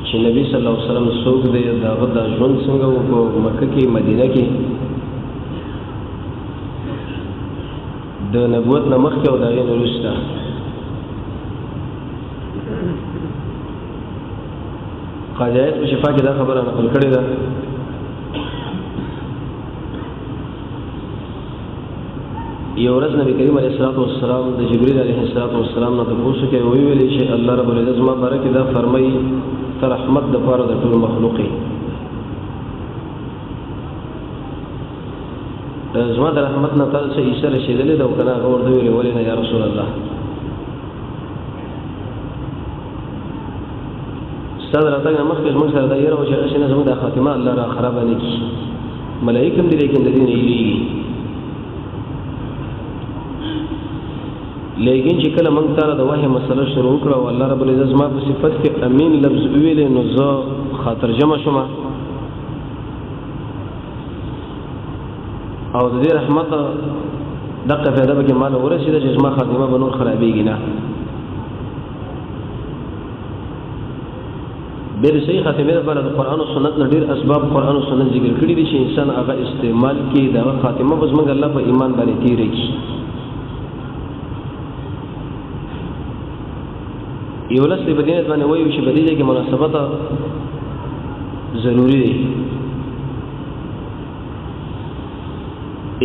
چې نبی صلی الله علیه وسلم څوک دی داغه د ژوند څنګه وو په مکه کې مدینه کې د نبوت نه مخکې او دغه نه وروسته قاضیات په شفا کې دا خبره نقل کړې ده یو ورځ نبی کریم علیه السلام د جبرئیل علیه السلام نه تاسو کې ویلي چې الله رب العزت ما بارک دا فرمایي تر رحمت د پاره د ټول مخلوقي زما د رحمت نه تاسو چې عیسی رسیدلې دا کنه اور دوی ویلي نه یا رسول الله ستاسو راته مخکې موږ سره دا یو چې اسنه زموږ د خاتمه الله را خراب نه کی ملائکه دې لیکن د دې نه ایږي لیکن چې کله موږ تعالی د وحی مسله شروع کړو او الله رب العزت ما په صفت کې امین لفظ ویلې نو زه خاطر جمع شوم او د دې رحمت دغه فائدہ به مال ورسېده چې ما خاتمه به نور خرابېږي نه بیر صحیح خاتمه لپاره د قران او سنت نه ډیر اسباب قران او سنت ذکر کړی دي چې انسان هغه استعمال کړي دا خاتمه بس موږ الله په ایمان باندې تیرې کی یو لس په دینه باندې وایي چې بدیجه کې مناسبت ضروری دی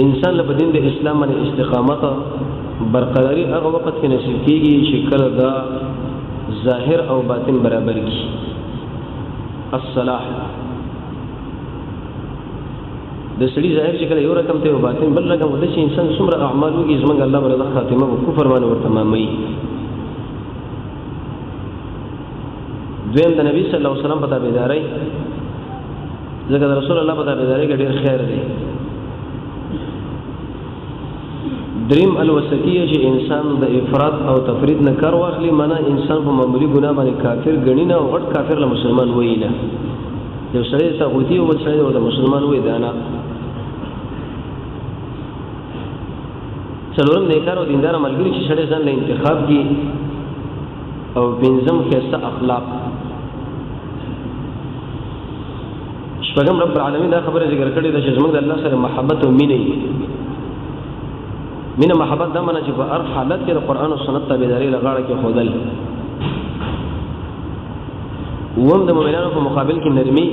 انسان له دین د اسلام باندې استقامت برقراری هغه وخت کې نصیب کیږي چې کله دا ظاهر او باطن برابر کی الصلاح د سړي ظاهر چې کله یو رقم ته او باطن بل رقم ولې چې انسان څومره اعمال وکړي زمونږ الله برکت خاتمه او کفر باندې ورته تمامي دویم د نبی صلی الله علیه وسلم په تابعداري ځکه د رسول الله په تابعداري کې ډېر خیر دی دریم الوسطیه چې انسان د افراط او تفرید نه کار واخلي معنا انسان په معمولی ګناه باندې کافر ګڼي نه او غټ کافر له مسلمان وایي نه یو سړی تاغوتی او بل سړی د مسلمان وایي دا نه څلورم نیکار او دیندار ملګری چې سړی ځان له انتخاب کی او پنځم خاصه اخلاق شپږم رب العالمین دا خبره ذکر کړې ده چې زموږ د الله سره محبت او مینه مینه محبت دا معنی چې په هر حالت کې د قران او سنت تابعداري لغاړه کې خودل ووم د مؤمنانو په مقابل کې نرمي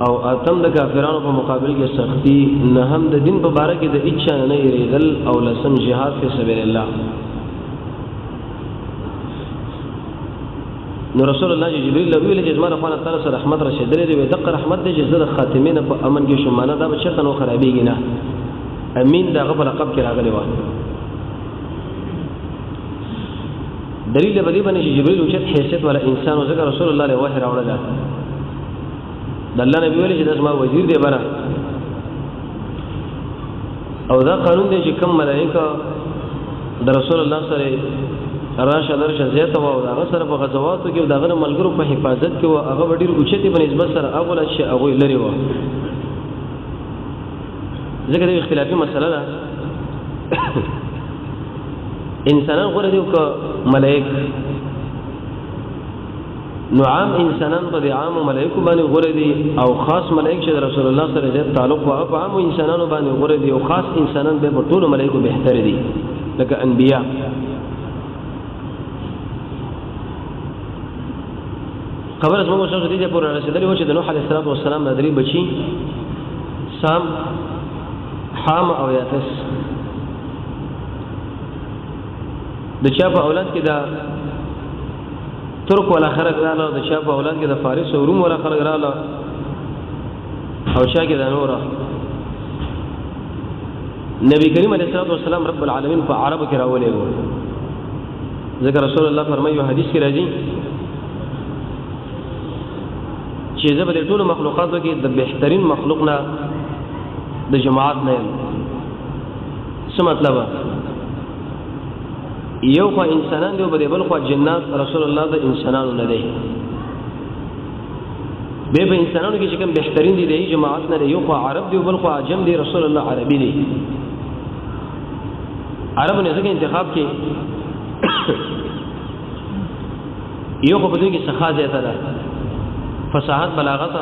او اتم د کافرانو په مقابل کې سختی نه هم د دین په باره کې د اچا نه یریدل او لسم جهاد فی سبیل الله نو رسول الله جبرئیل له ویل چې زما رحمت تعالی سره رحمت رسیدلې دی دغه رحمت د جزره خاتمینه په امن کې شمانه دا به چرته نو خرابېږي نه امین دا غو لقب کې راغلی و دلیل به دی باندې چې جبرئیل اوچت حیثیت ولا انسان او ذکر رسول الله له وحی راوړل د الله نبی ویل چې د اسما وزیر دی بره او دا قانون دی چې کوم ملائکه د رسول الله سره راشه درشه زیاته و او هغه سره په غزواتو کې دغه ملګرو په حفاظت کې و هغه ډیر اوچتي په نسبت سره اوله شي هغه لري و ځکه د اختلافي مسله ده انسانان غوړي دي او ملائک نو عام انسانان په عام ملائکه باندې غوړي دي او خاص ملائک چې رسول الله سره زیات تعلق او عام انسانانو باندې غوړي دي او خاص انسانان به په ټول ملائکه بهتر دي لکه انبیا خبر اسمه مشهور دي چې پر رسول الله چې د نوح علیه السلام د درې بچي سام حام او یافس د چا په اولاد کې دا ترک ولا خلق رااله د چا په اولاد کې د فارس او روم ولا خلق رااله او چا کې د نور نبی کریم علیه السلام رب العالمین په عربو کې راولې وو ذکر رسول الله فرمایي حدیث کې راځي چې زه به ټول مخلوقاتو کې د بهترین مخلوق نه د جماعت نه څه مطلب یو خو انسانان دی بل خو جنات رسول الله د انسانانو نه دی به انسانانو کې چې کوم بهترین دي د جماعت نه یو خو عرب دی بل خو عجم دی رسول الله عربي دی عرب نه څنګه انتخاب کې یو خو بدوی کې سخا زیاته ده فصاحت بلاغت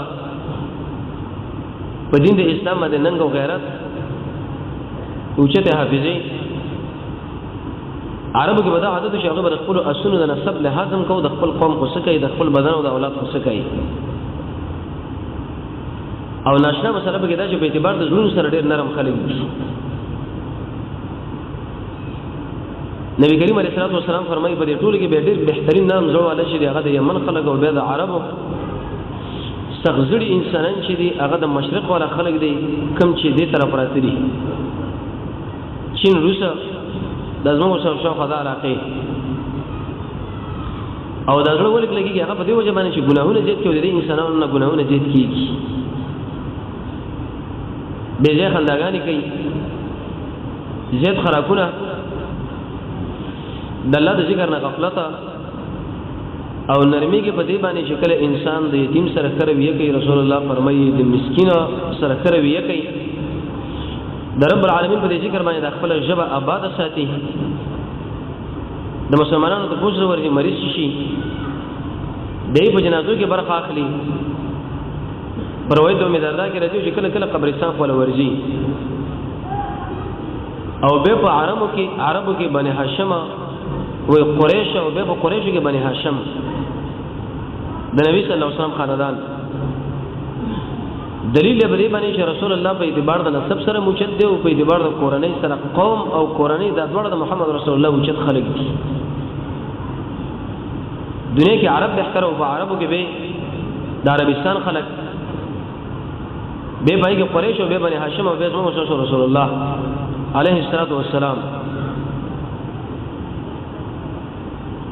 په دین د اسلام باندې ننګ او غیرت اوچته حافظي عربو کې بدا عادت شي هغه بر خپل اسونو د نسب له حاصل کو د خپل قوم خو سکه د خپل بدن او د اولاد خو سکه او ناشنا مسله به دا چې په اعتبار د زړونو سره ډېر نرم خلک دي نبی کریم علیه الصلاه والسلام فرمایي په دې ټول کې به ډېر بهترین نام زړه والا شي هغه د یمن خلک او بیا د عربو سغزړي انسانان چې دي هغه د مشرق والا خلک دي کم چې دې طرف راځي دي چین روس د زموږ سره شاو خدای علاقه او دا ډول ولیک لګي هغه په دې وجه باندې چې ګناهونه زیات کوي د انسانانو نه ګناهونه زیات کیږي به ځای خنداګانی کوي زیات خراکونه د الله د ذکر نه غفلت او نرمي کې په دې باندې شکل انسان د یتیم سره کروي کوي رسول الله فرمایي د مسکین سره کروي کوي د رب العالمین په دې ذکر باندې د خپل ژبه آباد ساتي د مسلمانانو ته پوښتنه ورغی مریض شي دې په جنازو کې برخه اخلي پروید امید الله کې راځي چې کله کله قبرستان خپل ورځي او به په عربو کې بني هاشم و قریش او به په قریش کې بني هاشم د نبی صلی الله علیه وسلم خاندان دلیل به دی باندې چې رسول الله په اعتبار د نسب سره موجد دی او په اعتبار د قرآنی سره قوم او قرآنی د دوړ د محمد رسول الله موجد خلق دي دنیا کې عرب بهتر او په عربو کې به د عربستان خلق به پای کې قریش او به بني هاشم او به محمد رسول الله علیه الصلاۃ والسلام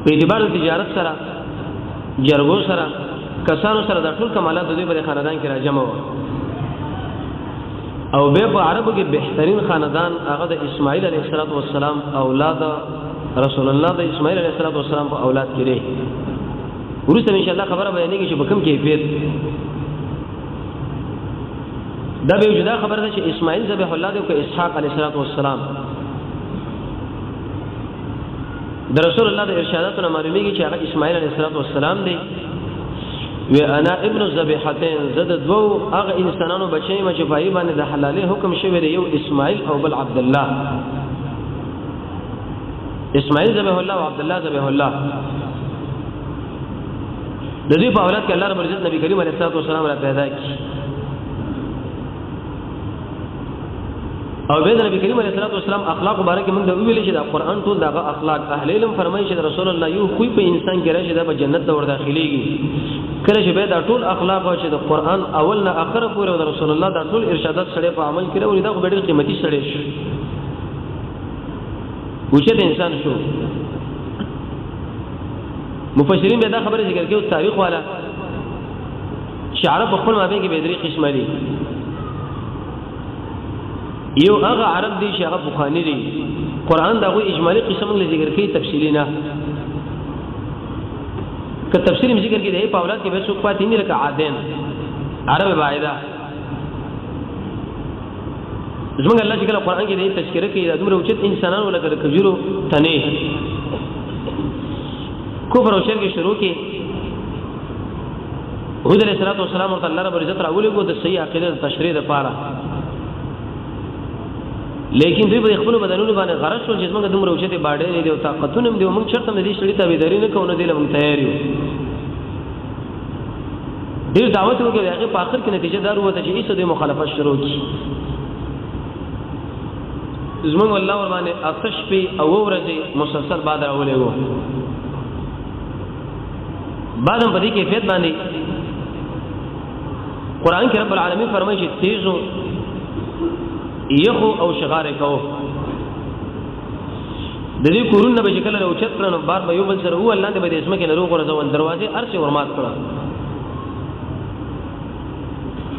په اعتبار د تجارت سره جرګو سره کسانو سره د ټول کمالات د دې پر خاندان کې راجمع و او به په عربو کې بهترین خاندان هغه د اسماعیل علیه السلام اولاد رسول الله د اسماعیل علیه السلام په اولاد کې لري ورسره ان شاء الله خبره بیانېږي چې په کوم کیفیت دا به جدا خبره ده چې اسماعیل ذبح الله او اسحاق علیه السلام د رسول الله د ارشاداتو معلومیږي چې هغه اسماعیل علیه السلام دی و انا ابن الذبیحتین زد دو هغه انسانانو بچی ما چې پای باندې د حلالي حکم شوی دی یو اسماعیل او بل عبد الله اسماعیل ذبح الله او عبد الله ذبح الله د دې په اولاد کې الله رب العزت نبی کریم علیه السلام را پیدا کړ او به نبی کریم علیه السلام اخلاق مبارک موږ د ویل چې د قران ټول دغه اخلاق اهل علم فرمایي چې رسول الله یو کوئی په انسان کې راشي د جنت ته ور داخليږي کله چې به دا ټول اخلاق او چې د قران اول نه اخر پورې د رسول الله دا ټول ارشادات سره په عمل کړي او دا خو ډېر قیمتي سره شي وچه انسان شو مفسرین به دا خبره ذکر کوي تاریخ والا شعر په خپل مابین کې به درې قسمه دي یو هغه عرب دي چې هغه بخاری دي قران دا غو اجمالی قسم له ذکر کوي تفصیلی نه که تفصیلی ذکر کوي د په اولاد کې به څوک پاتې نه لکه عادین عرب باعده زمونږ الله چې کله قران کې د تذکرہ کوي د دومره اوچت انسانانو لکه کجورو تنه کفر او شرک شروع کې هود علیہ السلام ورته الله رب عزت راولې کو د صحیح عقیده تشریح لپاره لیکن دوی په خپل بدنونو باندې غرض شول چې موږ دومره اوچته باډې نه دی او طاقتونه هم دی موږ چرته دې شړې تابعداري نه کوو نه دی موږ تیار یو ډیر دعوت وکړي هغه په اخر کې نتیجه دار وته چې ایسه د مخالفت شروع کی زموږ الله ور باندې آتش په او ورځي مسلسل بعد راولې وو بعدم په دې کیفیت باندې قران کې رب العالمین فرمایي چې تیزو یخو او شغاره کو د دې کورونه به شکل له اوچت کړه نو بار به یو بل سره هو الله دې به اسمه کې لرو غرزو دروازه ارسه ورمات کړه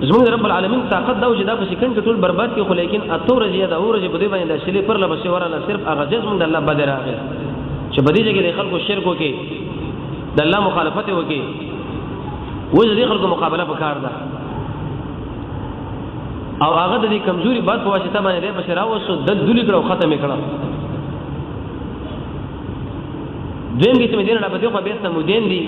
زموږ رب العالمین طاقت دا وجدا په سکند ټول برباد کې خو لیکن اتور زیاده اور چې بده باندې داخلي پر لبسه وراله صرف هغه جسم د الله بدر راغی چې بدی ځکه د خلکو شرک وکي د الله مخالفت وکي وځ دې خلکو مقابله وکړ دا او هغه د دې کمزوري بات په واسطه باندې بشرا وسو د دلی کړه ختم کړه دویم قسم دین را بده خو به سمودین دي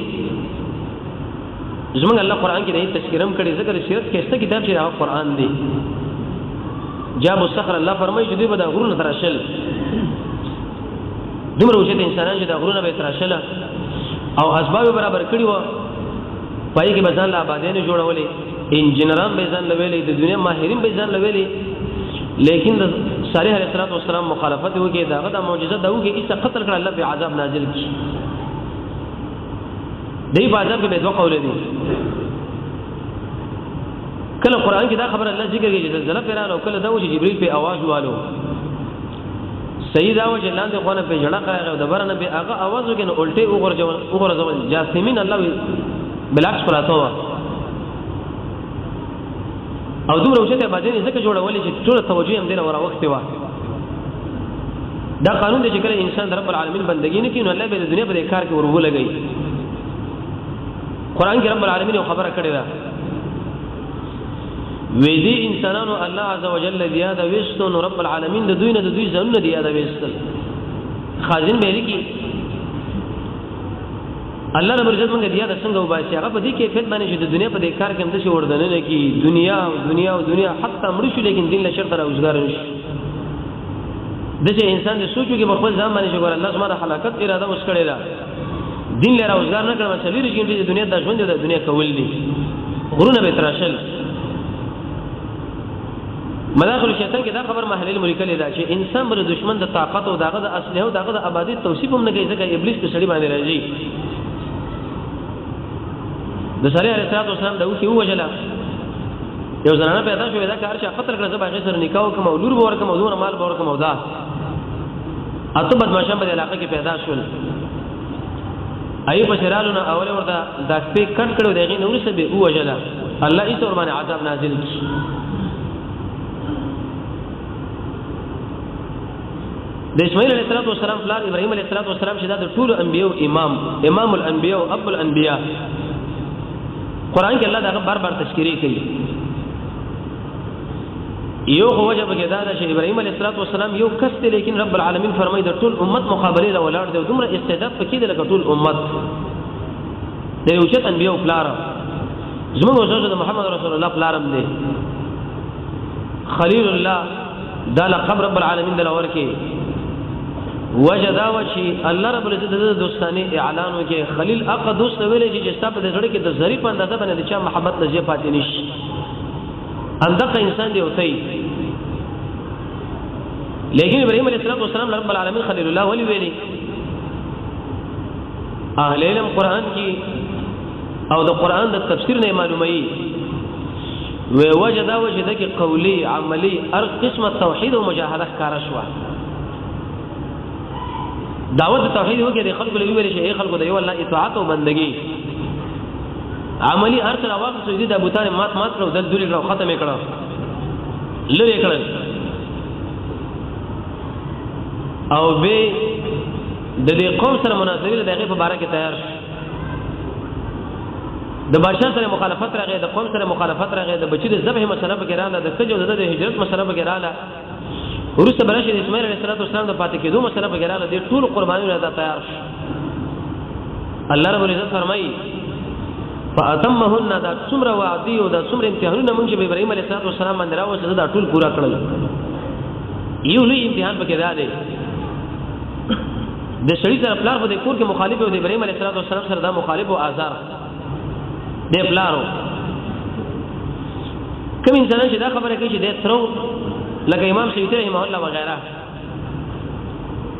زمونږ الله قران کې د تذکرم کړي ذکر سیرت کې است کتاب چې هغه قران دی جاب الصخر الله فرمایي چې دوی به د غرونو تراشل دومره وجه انسانان چې د غرونو به تراشل او اسباب برابر کړي و پای کې بزان لا آبادین جوړولې انجنيران به ځان لويلې د دنیا ماهرین به ځان لويلې لیکن د صالح علیه السلام مخالفت وکړي داغه د معجزه دا وکړي چې قتل کړه الله به عذاب نازل کړي دی په عذاب کې به دوه قول دي کله قران کې دا خبر الله ذکر کوي چې زلزلہ پیرانو کله دا و چې جبرئیل په आवाज والو سید او جلان د خونه په جړه کړه او د برنه به هغه आवाज وکړي الټي وګرځول جاسمین الله بلاکس پراتو او دومره وجه ته باندې ځکه جوړولې چې ټول توجه هم دینه ورا وخت وا دا قانون دی چې کله انسان د رب العالمین بندګی نه کوي نو الله به د دنیا په کار کې ورغو لګي قران کې رب العالمین یو خبره کړې ده وې دي انسانانو الله عزوجل زیاده وستو نو رب العالمین د دوی نه د دوی ځنه زیاده وستل خازن به لکی الله رب عزت موږ زیاده څنګه وباسي هغه په دې کې کېفیت باندې چې د دنیا په دې کار کې هم څه وردن نه کی دنیا او دنیا حتی مړ شو لیکن دین له شرط راوځګار نشي دغه انسان د سوچو کې په خپل ځان باندې شګور الله سبحانه حلاکت اراده وس کړی دا دین له راوځګار نه کړم چې لري چې د دنیا د ژوند د دنیا کول دي غرونه به تراشل مداخل شیطان کې دا خبر محلل ملکل دا چې انسان بر دشمن د طاقت او دغه د اصله او دغه د آبادی توصیف هم نه کوي ځکه ابلیس په سړي باندې راځي د صالح علیه السلام دا وکی وجلا یو زنانه پیدا شوې دا کار چې خطر کړه زبا غیر سره نکاح کوم او لور به ورکم او دونه مال به ورکم او دا اته بدمعشان په علاقه کې پیدا شول ایوب شرالونه اوله ورته دا سپې کټ کړو دغه نور څه به وجلا الله ایت ور باندې عذاب نازل کړي د اسماعیل علیه السلام پلار ابراهیم علیه السلام چې دا د ټول انبیو امام الانبیاء او اب الانبیاء قران کې الله دا بار تذکری کوي یو خو وجه بګی دا چې ابراهیم علیه السلام یو کس دی لیکن رب العالمین فرمایي د ټول امت مقابله له ولاړ دی دومره استعداد پکې دی لکه ټول امت د یو چې انبیاء پلار زموږ حضرت محمد رسول الله پلارم دی خلیل الله دا لقب رب العالمین د لور کې وجدا وشي الله رب العزت د دوستانه اعلان وکي خلیل اق دوست ویلې چې ستا په زړه کې د ظریف اندازه باندې چې محبت لږه پاتې نشي اندقه انسان دی اوسې لیکن ابراهيم عليه السلام رب العالمین خلیل الله ولي ویلي اهل علم قران کې او د قران د تفسیر نه معلومي وجدا وجدا کې قولي عملي هر قسمه توحید او مجاهده ښکارا شو دعوت توحید وکړي د خلکو لوي ویل شي خلکو د یو الله اطاعت او بندگی عملی ارسل واقع سوی د ابو طالب مات کړو دل دوی کړو ختم کړو لری کړل او به د دې قوم سره مناظره دغه په باره کې تیار د بادشاہ سره مخالفت راغی د قوم سره مخالفت راغی د بچی د ذبح مسله په کې رااله د کجو د هجرت مسله په کې رااله ورسته برشه اسماعیل علیه السلام د پاتې کېدو مسله په کې رااله د ټول قربانیو نه تیار الله رب العزت فرمایي فاتمهن دا څومره وعدي او دا څومره امتحانونه مونږ به ابراهيم عليه السلام باندې راوځه دا ټول پورا کړل یو لوی امتحان پکې راځي د شری سره پلار په دې کور کې مخالف او د ابراهيم عليه السلام سره دا مخالف او آزار د پلارو کوم انسان چې دا خبره کوي چې د ترو لکه امام شیخ رحمه الله وغیرہ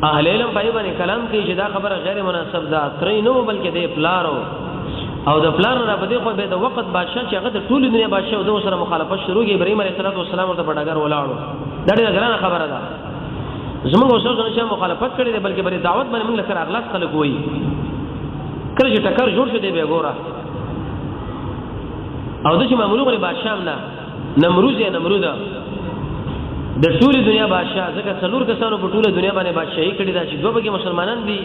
اهل علم په باندې کلام کوي چې دا خبره غیر مناسب ده ترې نو بلکې د پلارو او د پلان را بده خو به د وخت بادشاہ چې هغه د ټول دنیا بادشاہ او د سره مخالفت شروع کی ابراهيم عليه السلام ورته پډاګر ولاړو دا ډېره ګرانه خبره ده زموږ اوسه چې مخالفت کړي دي بلکې بری دعوت باندې موږ لکه اغلاس خلک وایي کله چې ټکر جوړ شو دی به ګوره او د چې معمولو غلي بادشاہ نه نمروز د ټول دنیا بادشاہ ځکه څلور کسانو په ټول دنیا باندې بادشاہي کړي دا چې دوه بګي مسلمانان دي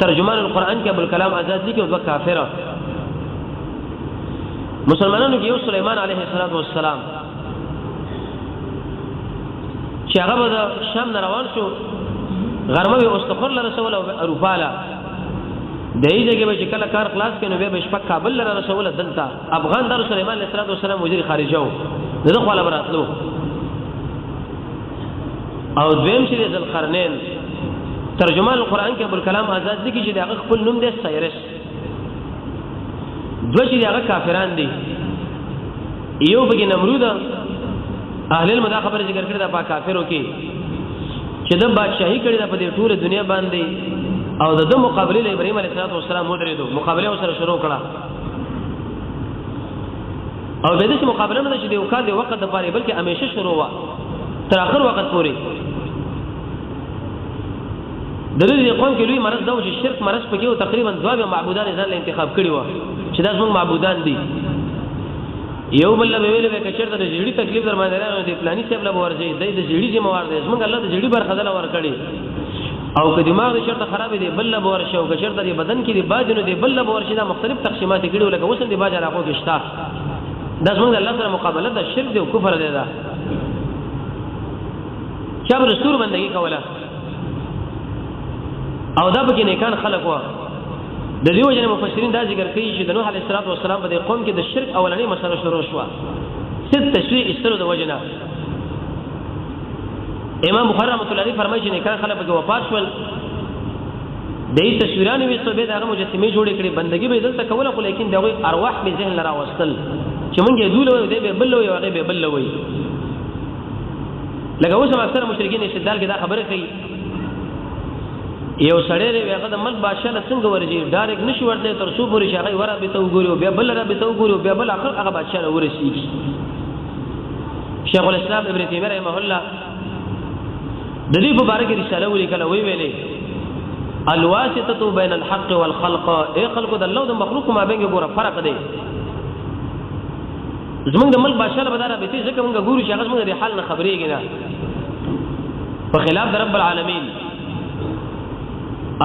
ترجمان القرآن کې ابو الکلام آزاد دي کې او دوه کافر مسلمانانو کې یو سليمان عليه السلام چې هغه د شام روان شو غرمه او استخر له رسول او اروپا له دای ځای کې به کله کار خلاص کینو به شپه کابل لره رسول دلته افغان در سليمان عليه السلام وزیر خارجه وو دغه خپل براتلو او دویم چې ذوالقرنین ترجمان القرآن کې ابوالکلام آزاد دي چې دغه خپل نوم دی سایرس دوه چې هغه کافران دي یو بګي نمرود اهل المدا خبره ذکر کړی دا په کافرو کې چې د بادشاہي کړی دا په دې ټول دنیا باندې او د مقابله ابراهيم عليه السلام ودرېدو مقابله سره شروع کړه او د دې مقابله نه چې د وکړ د وخت لپاره بلکې همیشه شروع وا تر اخر وخت پورې د دې قوم کې لوی مرض دا و چې شرک مرض پکې او تقریبا دوه معبودان ځان له انتخاب کړی و چې دا زموږ معبودان دي یو بل له ویلې کې چیرته د جړی تکلیف در باندې راغلی دی پلاني سیب له ورځي د جړی ذمہ وار دی زموږ الله د جړی برخه دل ور کړی او که دماغ چیرته خراب دی بل له ور شو که چیرته د بدن کې دی باجنو دی بل له ور شي دا مختلف تقسیمات کړي لکه اوس د باج علاقو کې شته دا زموږ الله سره مقابله د شرک دی او کفر دی دا چا به رسول بندگی کوله او دا به نیکان خلق و د دې وجه مفسرین دا ذکر کوي چې د نوح علیه السلام په قوم کې د شرک اولنۍ مسله شروع شو ست تشریع استلو د وجنه امام بخاری رحمۃ اللہ علیہ فرمایي چې نیکان خلک په وفات شول د دې تصویرانه وي څو به دا مجسمه جوړې کړې بندګي به دلته کوله خو لیکن دغه ارواح به ذهن لرا وصل چې مونږ یې دوله دی به بل وي هغه به بل وي لکه اوس هم اکثر مشرکین استدلال کې دا خبره کوي یو سړی دی هغه د ملک بادشاہ له څنګه ورځي ډایرکټ نشي ورته تر څو پورې شغې ورا به تو ګوري بیا بل را به تو ګوري بیا بل اخر هغه بادشاہ له ورسیږي شیخ الاسلام ابن تیمیه رحمه الله د دې مبارک رساله ولیکله ویلې الواسطه بین الحق والخلق اي خلق د الله د مخلوق ما بین ګوره فرق دی زمونږ د ملک بادشاہ له بداره به ځکه مونږ ګورو چې هغه زمونږ د حال نه خبرېږي نه په خلاف د رب العالمین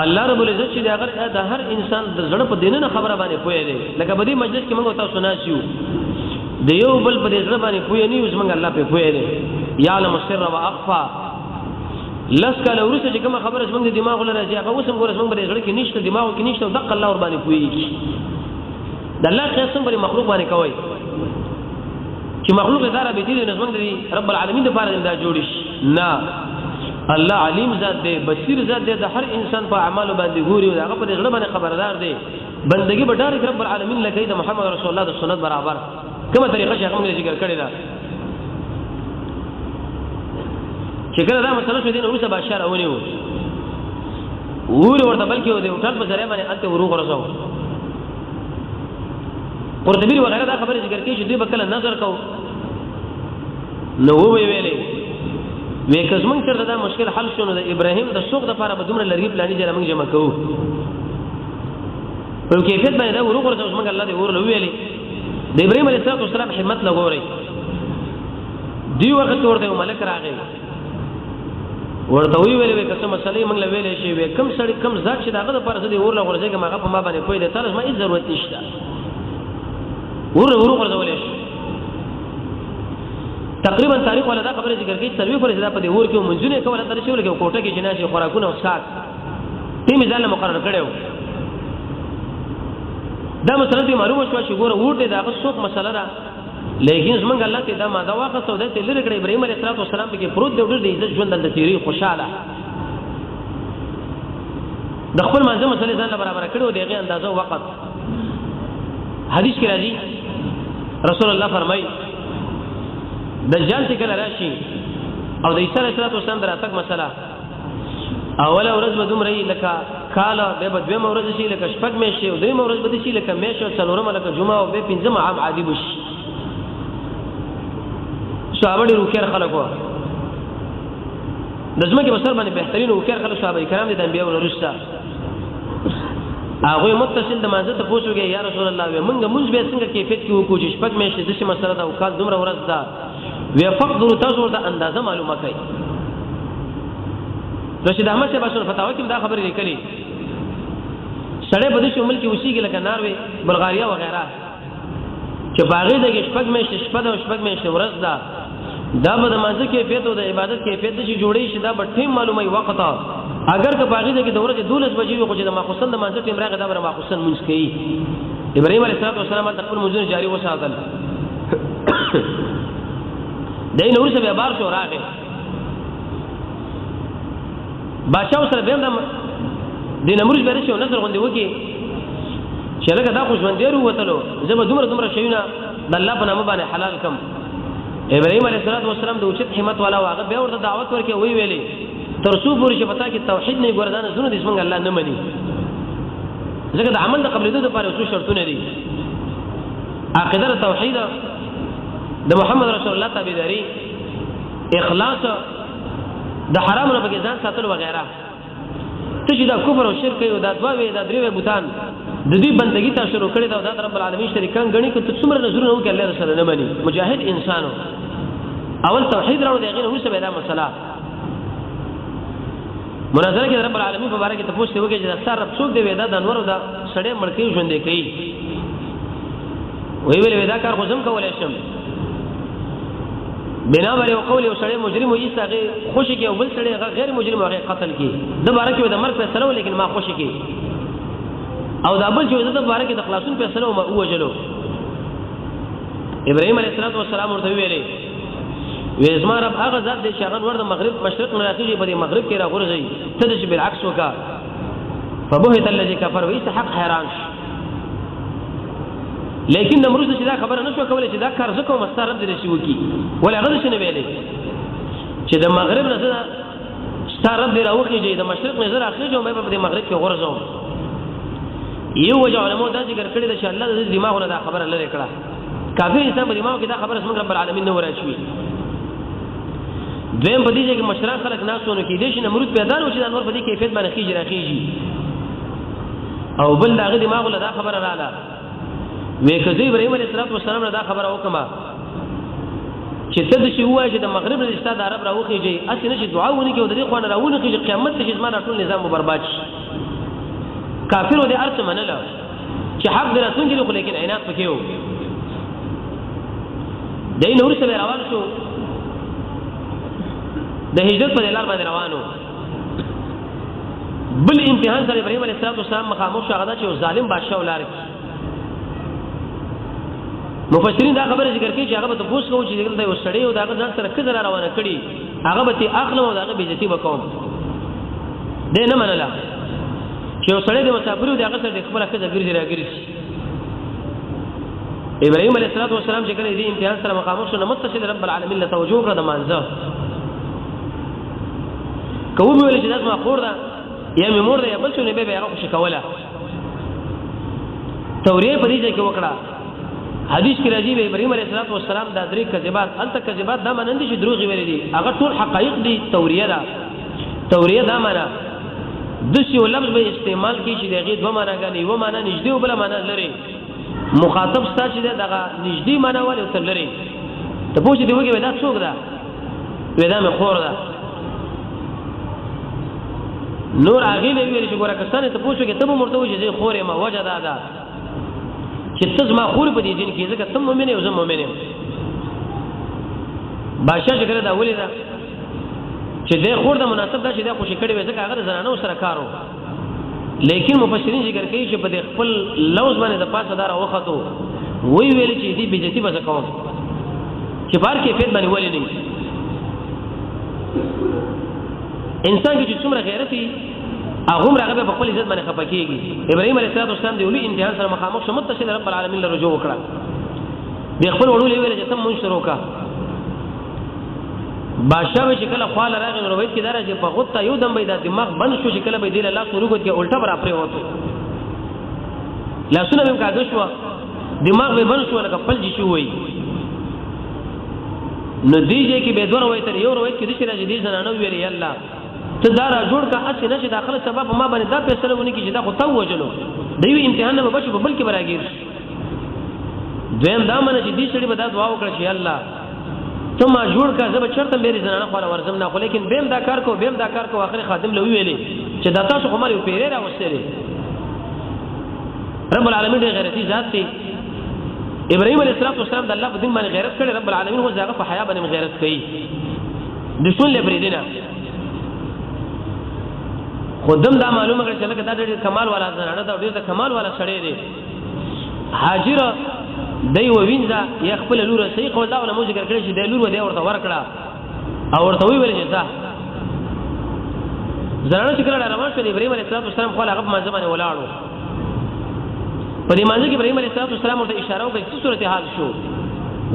الله رب العزت چې د هر انسان د زړه په دینه خبره باندې پوهه دی لکه په دې مجلس کې موږ تاسو ناسیو د یو بل په دې زړه باندې پوهه نه یو زمونږ الله په پوهه دی یعلم السر واخفى لس کله ورسې چې کوم خبره زمونږ د دماغ لره راځي هغه اوس موږ زمونږ په زړه کې نشته دماغ کې نشته د الله ور باندې پوهیږي د الله قسم پر مخلوق باندې کوي چې مخلوق اداره به دي نظم د رب العالمین لپاره دا جوړ شي نه الله علیم ذات دی بصیر ذات دی د هر انسان په اعمال باندې ګوري او هغه په ځړه باندې خبردار دی بندگی به ډایرک رب العالمین لکه د محمد رسول الله د سنت برابر کومه طریقه چې هغه ذکر کړی دا چې کله دا مسله شو دین اوسه بشار اونی وو ورته بلکې د هوټل په ذریعہ باندې انت ورو غرسو قرطبی وغیرہ دا خبره ذکر کوي چې دوی به کله نظر کو نو ویلې وې کزمن چرته دا مشکل حل شونه د ابراهیم د سوق د لپاره به دومره لرګي پلاني جره موږ جمع کوو په کیفیت باندې دا ورو غرسو موږ الله دې ورلو ویلې د ابراهیم علیه السلام همت لګوري دی وخت ورته ملک راغی ورته ویلې وې کله مسلې موږ له ویلې شي وې کم سړی کم ذات چې داغه لپاره دې ورلو غرسو کې ماغه په ما باندې کوی د تاسو ما هیڅ ضرورت نشته ورو غرسو ولې تقریبا تاریخ ولا دا خبره ذکر کوي سروي پر ځدا په دې ور کې منځونه کوله تر شو لګو کوټه کې جناسي خوراکونه او سات تیم ځاله مقرر کړو دا مسله دې معلومه شو چې ګوره ورته دا څوک مسله ده لیکن زمونږ الله ته دا ماده واخه سوده ته لری کړی ابراهيم عليه السلام کې پروت دی ډېر عزت ژوند د تیری خوشاله د خپل منځه مسله ځان برابر کړو دغه اندازو وخت حدیث کې راځي رسول الله فرمایي دجال چې کله راشي او د عیسی علیه السلام دراتک مسله اوله ورځ به دومره لکه کاله به دویمه ورځ شي لکه شپږ میاشتې او دریمه ورځ به شي لکه میاشت او څلورمه لکه جمعه او به پنځمه عام عادي بشي صحابه ډېر وکړ خلکو د ځمکې بسر باندې بهترین وکړ خلک صحابه کرام دي د انبیاء او رسول هغه متصل د مازه ته پوښتنه یا رسول الله موږ به څنګه کیفیت کې وکړو چې شپږ میاشتې د شي مسله دا او کال دومره ورځ ده وی فقدر تاسو ورته اندازه معلومه کړئ رشید احمد صاحب اصل فتاوا کې دا خبرې لیکلي سړی په دې شمول کې اوسېږي لکه ناروې بلغاریا وغیرہ چې باغې د شپږ میاشتې شپه د شپږ میاشتې ورځ ده دا به د مانځه کیفیت او د عبادت کیفیت چې جوړې شي دا به ټیم معلومه وخت اگر که باغې کې د ورځې 12 بجې وي خو چې د ماخوستن د مانځه ټیم راغی دا به ماخوستن مونږ کوي ابراهيم عليه السلام خپل مونږ جاری وساتل دای نور څه به بار شو راغی بادشاہ سره به د نمرود به رسو نظر غوندي وکي چې لکه دا خو ژوند دی وروتلو زما دومره شیونه د الله په نامه باندې حلال کم ابراهيم عليه السلام د اوچت همت والا واغه به ورته دعوت ورکړي وی ویلي ترسو پوری چې پتا کې توحید نه ګوردان زونه د اسمنګ الله نه مني ځکه د عمل د قبلېدو لپاره څو شرطونه دي عقیده توحید د محمد رسول الله تابعداري اخلاص د حرام نه بګی ځان ساتل وغیرہ ته چې دا کفر او شرک او دا دوا وی دا درې بوتان د دې بندګی ته شروع کړی دا د رب العالمین شریکان غني که څومره نظر نه وکړي الله رسول نه مني مجاهد انسانو اول توحید راو دی غیر ورسره دا مسله مناظره کې رب العالمین په باره کې تاسو ته وکړي چې دا سر رب څوک دی ودا د انور دا سړی مړکی ژوندې کوي وی ویل ودا کار خو زم کولای شم بنا باندې وقول یو سړی مجرم وي ساغه خوشي کې او بل سړی غیر مجرم هغه قتل کی د باره کې د مرګ فیصله ولیکن ما خوشي کې او دا بل چې د باره کې د خلاصون فیصله او وجلو ابراهيم عليه السلام ورته ویلي وېزما رب هغه ذات دې شغن ورته مغرب مشرق نه راځي په مغرب کې راغورځي ته چې بالعکس وکا فبهت الذي كفر ويستحق حیران لیکن نمرود چې دا خبره نشو کولای چې دا کار زکو مسترد دي شي وکي ولا غږ شنه ویلي چې د مغرب نه ستاره دی راوخیږي د مشرق نه زرا اخیږي مې په مغرب کې غورځو یو وجه علماء دا ذکر کړی چې الله د دماغونو دا خبره لری کړه کافر انسان په دماغ کې دا خبره څنګه رب العالمین نو راشي دویم په دې کې مشران خلک ناسونه کې دي چې نمرود پیدا نو چې د انور په دې کیفیت باندې خيږي راخیږي او بل هغه دماغ له دا خبره رااله وې کله ابراهيم عليه السلام دا خبره وکما چې ته د شی وای چې د مغرب نه استاد عرب راوخیږي اسی نشي دعا ونه کې او د دې خوانه راونه کې قیامت ته زما ټول نظام برباد شي کافر دې ارث منله چې حق دراتون کې خو لیکن عینات پکې وو دای نور سره روان شو د هجرت په لار باندې روانو بل امتحان سره ابراهيم عليه السلام مخامخ شو هغه چې ظالم بادشاہ ولار مفسرین دا خبره ذکر کوي چې هغه به پوښتنه کوي چې دغه یو سړی او دا ځان سره کله روانه کړي هغه به تی اخلم او دا به عزت وکوم دې نه منله چې یو سړی د مسافر او دغه سره د خبره کړه ګرځي راګرځي ابراهيم عليه السلام چې کله دې امتحان سره مخامخ شو نو متصل رب العالمین له توجه کړ د مانځه کوم ویل چې داس ما خور ده یا می مور ده یا بل څه نه به هغه خوشی کوله توریه په دې کې وکړه حدیث کې راځي ابراهيم عليه السلام د درې کذبات الته کذبات دا مانند چې دروغ ویل دي هغه ټول حقایق دي توریه دا معنا د شی لفظ به استعمال کی چې دغه دوه معنا غني و معنا نږدې او بل معنا لري مخاطب ستا چې دغه نږدې معنا ولې تر لري ته پوښتنه دی وګورئ دا څوک ده ودا مې خور ده نور هغه نه ویل چې ګوره کسانه ته پوښتنه کې ته به مرته وځي خورې ما وجه ده چې تاسو ما خور په دې دین کې ځکه تم مؤمن او زه مؤمن یم بادشاہ چې کړه دا ولې ده چې د خور د مناسب ده چې دا خوشی کړي وي ځکه هغه زنانو سره کارو لیکن مفسرین ذکر کوي چې په خپل لوز باندې د پاسه دار وختو وی ویل چې دې بیزتی به کوم چې بار کې فیت باندې ولې نه انسان کې چې څومره غیرت وي هغه راغه په خپل عزت باندې خپکیږي ابراهيم عليه السلام دی ولې امتحان سره مخامخ شو متصل رب العالمین له رجوع وکړه د خپل وړو ویل چې تم منشرو کا بادشاہ چې کله خپل راغی نو روایت کې درجه په غوته یو دم به د دماغ بند شو چې کله به دی له شروع کوي الټا بر اپره وته لاسونه هم کاږي شو دماغ به بند شو لکه پلج شو وي نو دیږي کې به دوه روایت یو روایت کې د شي راځي دي زنانه ویلي الله ته دا را جوړ کا اسی نه چې داخله سبب ما باندې دا فیصله ونی کې چې دا خو تو وجلو دوی امتحان نه بچو بل کې براګیر دویم دا منه چې دې سړي به دا دعا وکړي چې الله ته ما جوړ کا زب چرته مېری زنانه خو ورزم نه خو لیکن بیم دا کار کو اخر خادم له ویلې چې دا تاسو کومه یو پیری را وسته رب العالمین دې غیرتی ذات دی ابراهيم عليه السلام د الله په دین باندې غیرت کړي رب العالمین هو ځاګه په حیا باندې غیرت کوي دشمن لبریدنه خودم دا معلومه کړي چې لکه دا ډېر کمال والا زنانه دا ډېر کمال والا سړی دی هاجر دی وینځه یا خپل لور صحیح قول دا ولا مو ذکر کړی چې د لور ودی ورته ورکړه او ورته ویل چې ځه زنانه چې کله روان شو ابراهيم عليه السلام خو هغه په ځمانه ولاړو په دې مانځ کې ابراهيم عليه السلام ورته اشاره وکړه چې صورت حال شو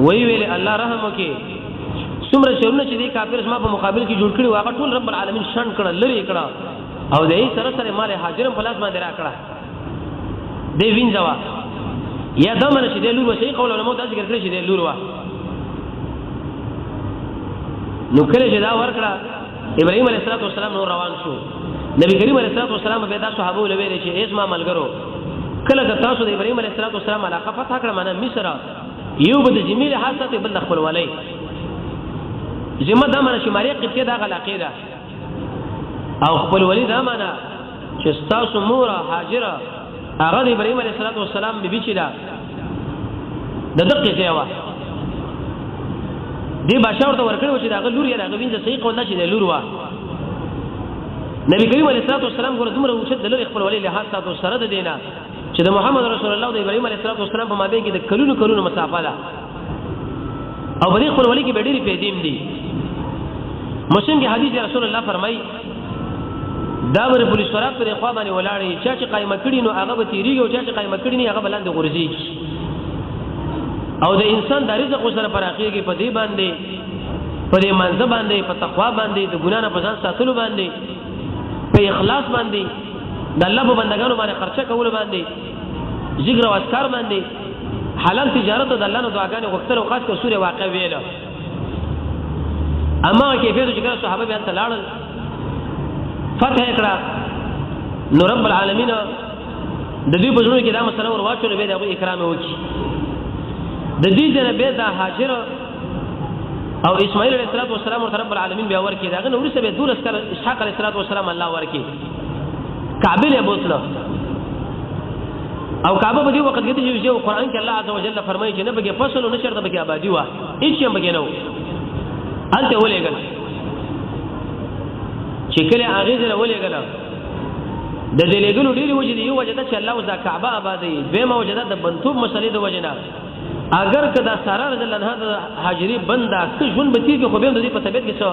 وی ویل الله رحم وکي څومره شرونه چې دې کافر اسما په مقابل کې جوړ کړي واغه ټول رب العالمین شان کړه لری کړه او دې سره سره مال هاجرم په لاس باندې را کړه دې وینځوا یا دمن چې دې لور وسې قول علماء دا ذکر کړی چې دې لور وا نو کله چې دا ورکړه ابراهيم عليه السلام نور روان شو نبی کریم عليه السلام به دا صحابه له ویل چې اسما ملګرو کله که تاسو د ابراهيم عليه السلام علاقه فتح کړه معنا مصر یو به د جمیل حالت بل خپل ولای زمه دا معنا چې مریخ کې دا علاقه ده او خپل ولی دا معنا چې تاسو مور هاجره هغه د ابراهيم عليه السلام بیبي چې دا د دقه ځای دی بادشاہ ورته ورکړو چې دا لور یې راغوین د صحیح قول چې د لور وا نبی کریم علیه السلام ګور دومره وشد د لور خپل ولی له حالت او سره د دینه چې د محمد رسول الله د ابراهيم علیه السلام په مابین کې د کلونو مسافه ده او په دې خپل ولی کې ډېری پیدیم دي مسلم کې حدیث رسول الله فرمایي دا ور پولیس ورات پر خوا باندې ولاړی چې قائمه کړي نو هغه به تیریږي او چې قائمه کړي نه هغه بلند غورځي او د انسان د رزق سره پراخيږي په دې باندې په دې منځ باندې په تقوا باندې د ګنا نه پسان ساتلو باندې په اخلاص باندې د الله په بندګانو باندې خرچه کول باندې ذکر او اذکار باندې حلال تجارت د الله نو دعاګانې غوښتل او خاص کر سورې واقع ویل اما کیفیت چې کله صحابه بیا تلاړل فتح کړه نو رب العالمین د دې په ژوند کې دا مسله ور واچول به د اکرام وکړي د دې جن به د هاجر او اسماعیل علیه السلام ورته رب العالمین بیا ورکړي دا نو ورسره به دور اسکر اسحاق علیه السلام الله ورکړي کعبه له بوتله او کعبه په دې وخت کې چې قرآن کې الله عزوجل فرمایي چې نه بګي فصل او نشر د بګي آبادی وا هیڅ هم بګي نه انت ولېګل چې کله هغه زره ولېګل د دې لګلو ډېری وجه دی یو وجه دا چې الله وزا کعبه آبادی به موجوده د بنتوب مسلې د وجه نه اگر کدا ساره رضی الله عنها د هاجری بندا څه ژوند به تیږي خو به د دې په طبيعت کې څه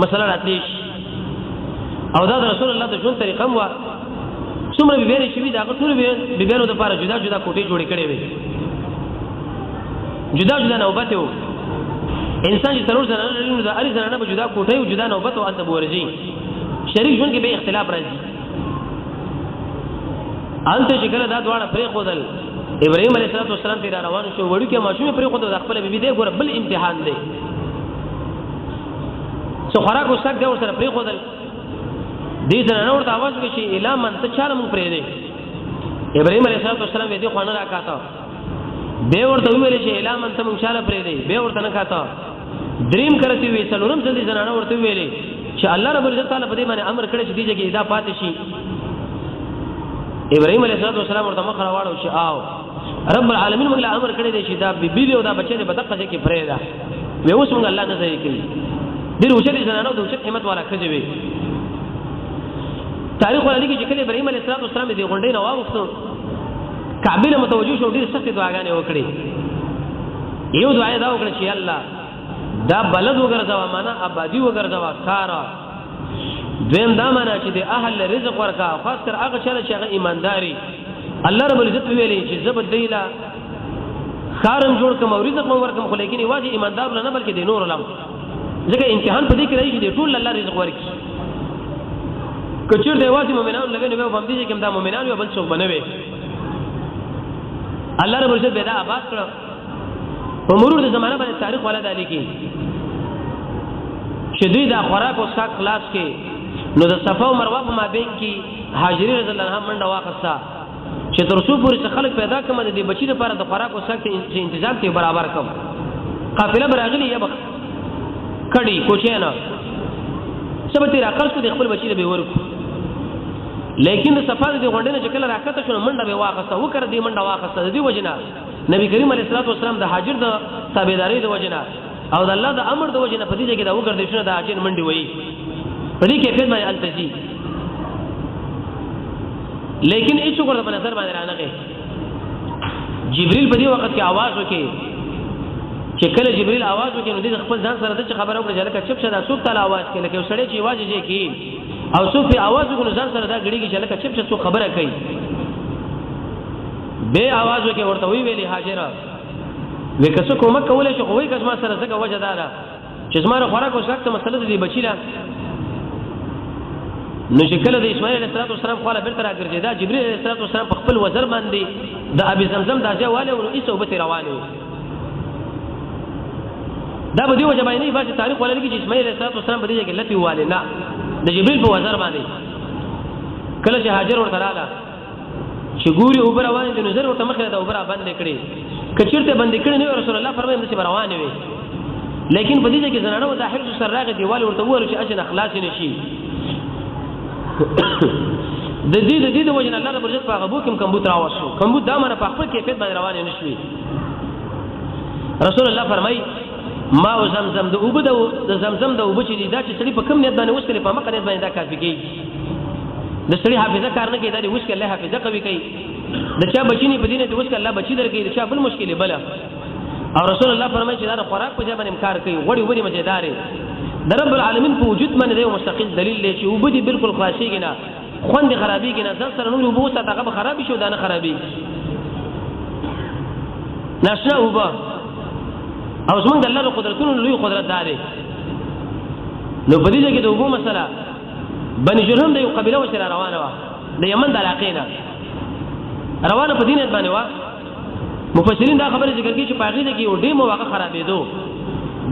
مسله راتلی او دا رسول الله د ژوند طریقه مو څومره به ویری شي دا ټول به بیرو د پاره جدا کوټې جوړې کړې وي جدا نوبت یو انسان چې ترور زنانه لري دا اړ زنانه به جدا کوټې او جدا نوبت او انت بورځي شریک ژوند کې به اختلاف راځي انت چې کله دا دواړه پرې خودل ابراهيم عليه السلام تیر روان شو وړو کې ماشومه پرې خود د خپل بیبي دی ګور بل امتحان دی څو خوراک وسک دی ور سره پرې خودل دې زنانه ورته आवाज وکړي چې الا من ته چاره مونږ پرې دی ابراهيم عليه السلام دې خو نه راکاته به ورته ویل چې الا من ته مونږ چاره پرې دی به ورته نه کاته دریم کرتی وی څلورم ځل دې زنانه ورته ویلې چې الله رب عزت تعالی په دې باندې امر کړی چې دې کې ادا پاتې شي ابراهيم عليه السلام ورته مخ راوړو چې آو رب العالمین موږ له امر کړی دی چې دا بیبي او دا بچی دې بدقه کې پرې ده وې اوس موږ الله نه ځای کوي ډېر اوچت زنانه د اوچت قیمت والا کړي وي تاریخ ولې کې چې کله ابراهيم عليه السلام دې غونډې نه واغفتو کعبه له متوجه شو ډېر سخت دعاګانې وکړي یو دعا دا وکړه چې الله دا بلد وګرځوا معنا آبادی وګرځوا کارا دیم دا معنا چې د اهل رزق ورکا خاص کر هغه چې هغه ایمانداري الله رب العزت ویلي چې زبد دیلا خارم جوړ کوم او رزق مو ورکم خو لیکن واجب ایماندار نه بلکې د نور علم ځکه امتحان په دې کې راځي چې ټول الله رزق ورکي کچیر دی واجب مؤمنان لګي نو په دې کې دا مؤمنان یو بل څوک بنوي الله رب العزت به دا آباد کړ په مرور د زمانه باندې تاریخ ولا دالي کې شدید د خوراک او ساک خلاص کې نو د صفا او مروه په مابین کې هاجری رضی الله عنها منډه واخسته چې تر څو پورې خلک پیدا کړم د بچی لپاره د خوراک او ساک تنظیم ته برابر کړم قافله براغلی یا بخ کړي کوچینا سبته راکړ څو د خپل بچی له ورکو لیکن د صفا د غونډې نه چې کله راکته شو منډه به واخسته وکړه دې منډه واخسته د دې وجنه نبی کریم علیه الصلاه والسلام د هاجر د تابعداري د وجنه او د الله د امر د وجنه په دې کې دا وګرځي شنو د هاجر منډي وایي په دې کې فهم التزي لیکن هیڅ وګړه په نظر باندې رانغه جبريل په دې وخت کې आवाज وکړي چې کله جبريل आवाज وکړي نو د خپل ځان سره د خبره وکړه چې لکه چپ شه دا څوک تعالی आवाज کوي لکه سړی چې आवाज یې کوي او څوک په आवाज وکړي ځان سره دا غړي چې لکه چپ شه څوک خبره کوي به आवाज وکړي ورته ویلي هاجره وکړه کومه کوله چې خوې کس ما سره څنګه وجه دارا چې زما خوراک او څښاک ته مسله دې بچی لا نو چې کله د اسماعیل علیه السلام خپل بیرته راګرځي دا جبرئیل علیه السلام په خپل وزر باندې د ابي زمزم داځه والے او ایسو به روانه دا به دی وجه باندې باندې تاریخ ولري چې اسماعیل علیه السلام په دې کې لتی والے نه د جبرئیل په وزر باندې کله چې هاجر ورته رااله چې ګوري او روانه د نظر ورته مخه دا اوبره باندې کړي کچirte باندې کړي نو رسول الله فرمایي چې روانه وي لیکن په دې کې زنانه د اخر سره راغی دیوال ورته وره چې اجن اخلاص نشي د دې د وجه الله رب عزت په غبو کې کمبوت راوښو کمبوت دا مره په خپل کیفیت باندې روانه نشوي رسول الله فرمایي ما او زمزم د اوبه د زمزم د اوبه چې دا چې سړي په کم نیت باندې وسکلي په مقصد باندې دا کافي کوي د سړي حافظه کار نه کوي دا د وسکل الله حافظه کوي د چا بچینی په دینه د وسکل الله بچی درکې د چا بل مشکل بل او رسول الله فرمایي چې دا خوراک په ځای باندې کار کوي وړي وړي مزیدار د رب العالمین په وجود باندې یو مستقل دلیل دی چې وبدي بالکل خاصيږي نه خوند خرابيږي نه ځل سره نور وبو ته هغه خرابي شو دا نه خرابي ناشنا وبا او زمونږ د الله د قدرتونو لوی قدرت دی نو په دې کې د وبو مسله بني جرهم د یو قبيله وسره روانه و د یمن د علاقې نه روانه په دینه باندې و مفسرین دا خبره ذکر کوي چې پاغې کې یو ډیمو واقع خرابېدو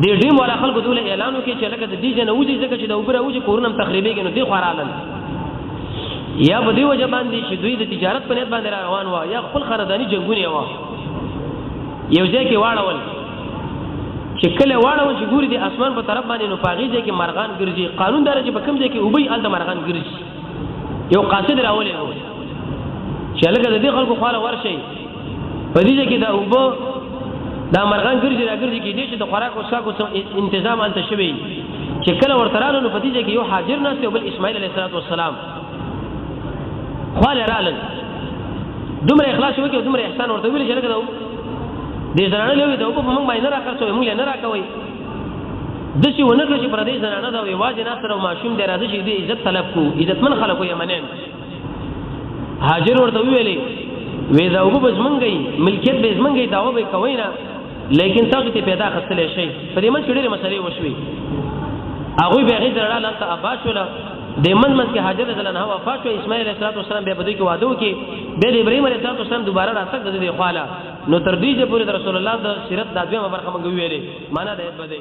د ډیم والا خلکو دوله اعلان وکړي چې لکه د دې جن وځي ځکه چې د اوبره وځي کورونم تخریبي کې نو دی خورالن یا په دې وجه باندې چې دوی د تجارت په نیت باندې روان و یا خپل خاندانی جنگونه و یو ځای کې واړول چې کله واړول چې ګوري د اسمان په طرف باندې نو پاغې ځای کې مرغان ګرځي قانون دار چې په کوم ځای کې اوبې ال د مرغان ګرځي یو قاصد راولې و چې لکه د دې خلکو خاله ورشي په دې ځای کې دا اوبه دا مرغان ګرځي راګرځي کې دې چې د خوراک او څښاک تنظیم انت شوی چې کله ورته رانو نو په دې کې یو حاضر ناست او بل اسماعیل علیه السلام خاله رالل دومره اخلاص وکړي دومره احسان ورته ویل چې لکه دا دې زنانه له دې په موږ باندې راکړو موږ نه راکوي د شي ونه کړی چې پر دې زنانه دا واجب نه سره ماشوم دې راځي چې دې عزت طلب کو عزتمن خلکو یمنین هاجر ورته ویلې وې دا وګ بزمنګي ملکیت به زمنګي داو به کوي نه لیکن تاسو ته پیدا خستلې شي په دې من کې ډېرې مسلې وشوي هغه به غیر دراله انت اباش ولا د من کې حاجر رضی الله عنه وفات شو اسماعیل علیه السلام به بده کې وعده وکي به ابراهیم علیه السلام دوباره راتګ د دې خواله نو تر دې چې پورې رسول الله د سیرت د دویمه برخه مونږ ویلې معنا د بده